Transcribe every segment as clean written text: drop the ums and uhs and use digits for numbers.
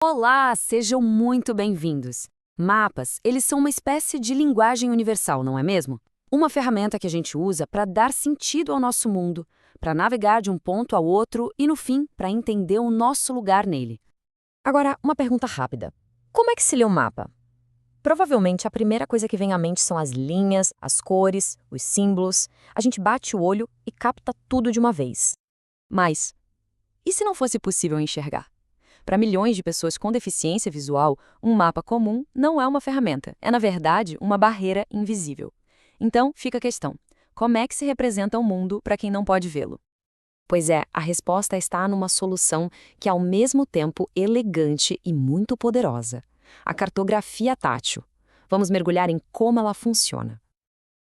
Olá, sejam muito bem-vindos. Mapas, eles são uma espécie de linguagem universal, não é mesmo? Uma ferramenta que a gente usa para dar sentido ao nosso mundo, para navegar de um ponto ao outro e, no fim, para entender o nosso lugar nele. Agora, uma pergunta rápida. Como é que se lê um mapa? Provavelmente a primeira coisa que vem à mente são as linhas, as cores, os símbolos. A gente bate o olho e capta tudo de uma vez. Mas, e se não fosse possível enxergar? Para milhões de pessoas com deficiência visual, um mapa comum não é uma ferramenta, é, na verdade, uma barreira invisível. Então, fica a questão: como é que se representa o mundo para quem não pode vê-lo? Pois é, a resposta está numa solução que é ao mesmo tempo elegante e muito poderosa: a cartografia tátil. Vamos mergulhar em como ela funciona.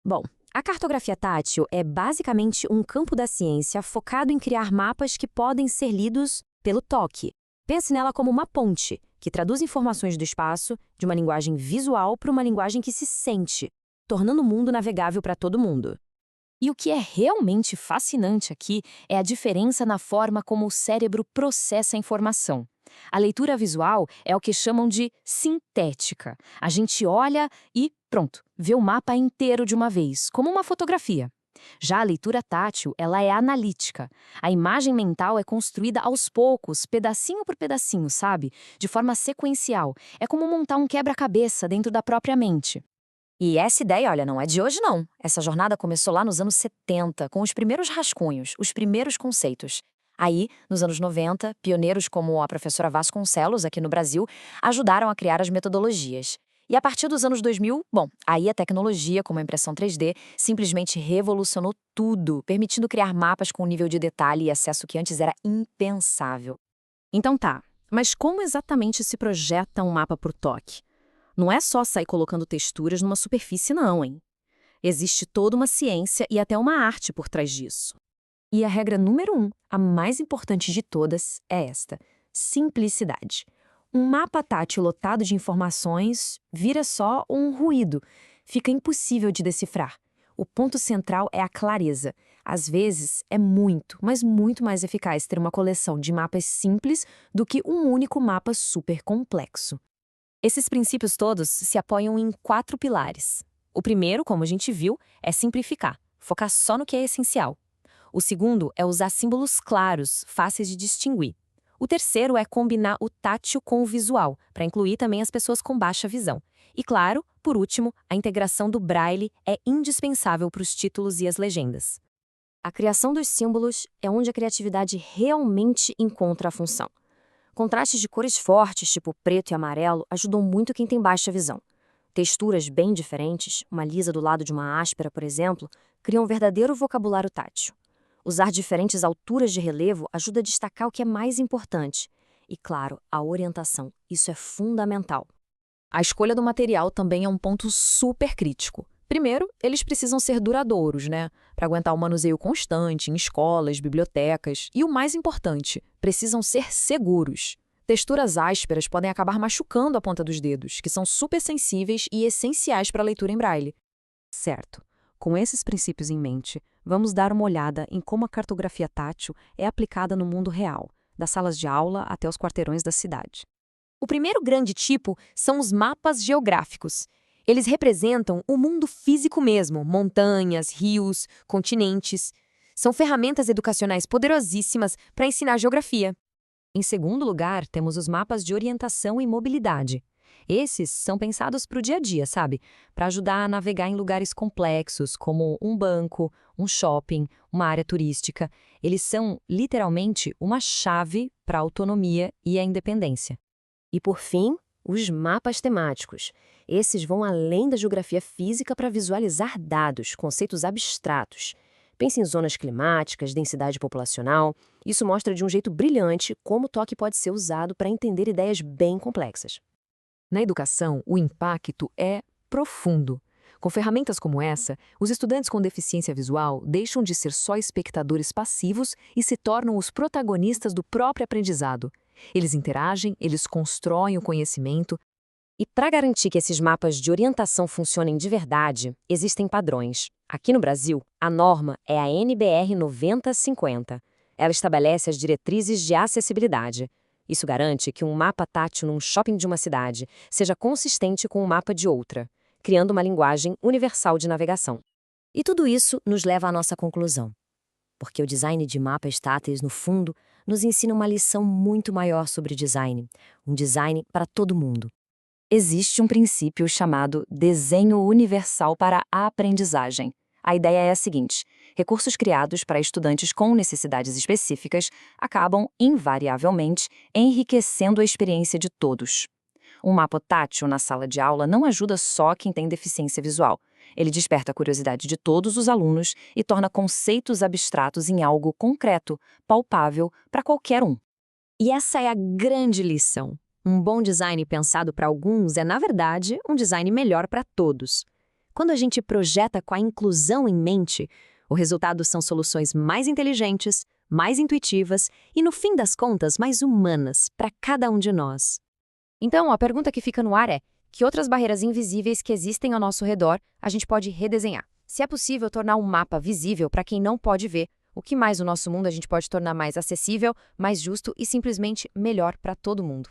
Bom, a cartografia tátil é basicamente um campo da ciência focado em criar mapas que podem ser lidos pelo toque. Pense nela como uma ponte, que traduz informações do espaço de uma linguagem visual para uma linguagem que se sente, tornando o mundo navegável para todo mundo. E o que é realmente fascinante aqui é a diferença na forma como o cérebro processa a informação. A leitura visual é o que chamam de sintética. A gente olha e, pronto, vê o mapa inteiro de uma vez, como uma fotografia. Já a leitura tátil, ela é analítica. A imagem mental é construída aos poucos, pedacinho por pedacinho, sabe? De forma sequencial. É como montar um quebra-cabeça dentro da própria mente. E essa ideia, olha, não é de hoje não. Essa jornada começou lá nos anos 70, com os primeiros rascunhos, os primeiros conceitos. Aí, nos anos 90, pioneiros como a professora Vasconcelos, aqui no Brasil, ajudaram a criar as metodologias. E a partir dos anos 2000, bom, aí a tecnologia, como a impressão 3D, simplesmente revolucionou tudo, permitindo criar mapas com um nível de detalhe e acesso que antes era impensável. Então tá, mas como exatamente se projeta um mapa por toque? Não é só sair colocando texturas numa superfície não, hein? Existe toda uma ciência e até uma arte por trás disso. E a regra número 1, a mais importante de todas, é esta: simplicidade. Um mapa tátil lotado de informações vira só um ruído. Fica impossível de decifrar. O ponto central é a clareza. Às vezes, é muito, mas muito mais eficaz ter uma coleção de mapas simples do que um único mapa super complexo. Esses princípios todos se apoiam em 4 pilares. O primeiro, como a gente viu, é simplificar, focar só no que é essencial. O segundo é usar símbolos claros, fáceis de distinguir. O terceiro é combinar o tátil com o visual, para incluir também as pessoas com baixa visão. E claro, por último, a integração do braille é indispensável para os títulos e as legendas. A criação dos símbolos é onde a criatividade realmente encontra a função. Contrastes de cores fortes, tipo preto e amarelo, ajudam muito quem tem baixa visão. Texturas bem diferentes, uma lisa do lado de uma áspera, por exemplo, criam um verdadeiro vocabulário tátil. Usar diferentes alturas de relevo ajuda a destacar o que é mais importante. E, claro, a orientação. Isso é fundamental. A escolha do material também é um ponto super crítico. Primeiro, eles precisam ser duradouros, né? Para aguentar o manuseio constante em escolas, bibliotecas. E o mais importante, precisam ser seguros. Texturas ásperas podem acabar machucando a ponta dos dedos, que são super sensíveis e essenciais para a leitura em braille. Certo. Com esses princípios em mente, vamos dar uma olhada em como a cartografia tátil é aplicada no mundo real, das salas de aula até os quarteirões da cidade. O primeiro grande tipo são os mapas geográficos. Eles representam o mundo físico mesmo, montanhas, rios, continentes. São ferramentas educacionais poderosíssimas para ensinar geografia. Em segundo lugar, temos os mapas de orientação e mobilidade. Esses são pensados para o dia a dia, sabe? Para ajudar a navegar em lugares complexos, como um banco, um shopping, uma área turística. Eles são, literalmente, uma chave para a autonomia e a independência. E, por fim, os mapas temáticos. Esses vão além da geografia física para visualizar dados, conceitos abstratos. Pense em zonas climáticas, densidade populacional. Isso mostra de um jeito brilhante como o toque pode ser usado para entender ideias bem complexas. Na educação, o impacto é profundo. Com ferramentas como essa, os estudantes com deficiência visual deixam de ser só espectadores passivos e se tornam os protagonistas do próprio aprendizado. Eles interagem, eles constroem o conhecimento. E para garantir que esses mapas de orientação funcionem de verdade, existem padrões. Aqui no Brasil, a norma é a NBR 9050. Ela estabelece as diretrizes de acessibilidade. Isso garante que um mapa tátil num shopping de uma cidade seja consistente com o mapa de outra, criando uma linguagem universal de navegação. E tudo isso nos leva à nossa conclusão. Porque o design de mapas táteis, no fundo, nos ensina uma lição muito maior sobre design. Um design para todo mundo. Existe um princípio chamado desenho universal para a aprendizagem. A ideia é a seguinte: recursos criados para estudantes com necessidades específicas acabam, invariavelmente, enriquecendo a experiência de todos. Um mapa tátil na sala de aula não ajuda só quem tem deficiência visual. Ele desperta a curiosidade de todos os alunos e torna conceitos abstratos em algo concreto, palpável para qualquer um. E essa é a grande lição. Um bom design pensado para alguns é, na verdade, um design melhor para todos. Quando a gente projeta com a inclusão em mente, o resultado são soluções mais inteligentes, mais intuitivas e, no fim das contas, mais humanas para cada um de nós. Então, a pergunta que fica no ar é: que outras barreiras invisíveis que existem ao nosso redor a gente pode redesenhar? Se é possível tornar um mapa visível para quem não pode ver, o que mais no nosso mundo a gente pode tornar mais acessível, mais justo e simplesmente melhor para todo mundo?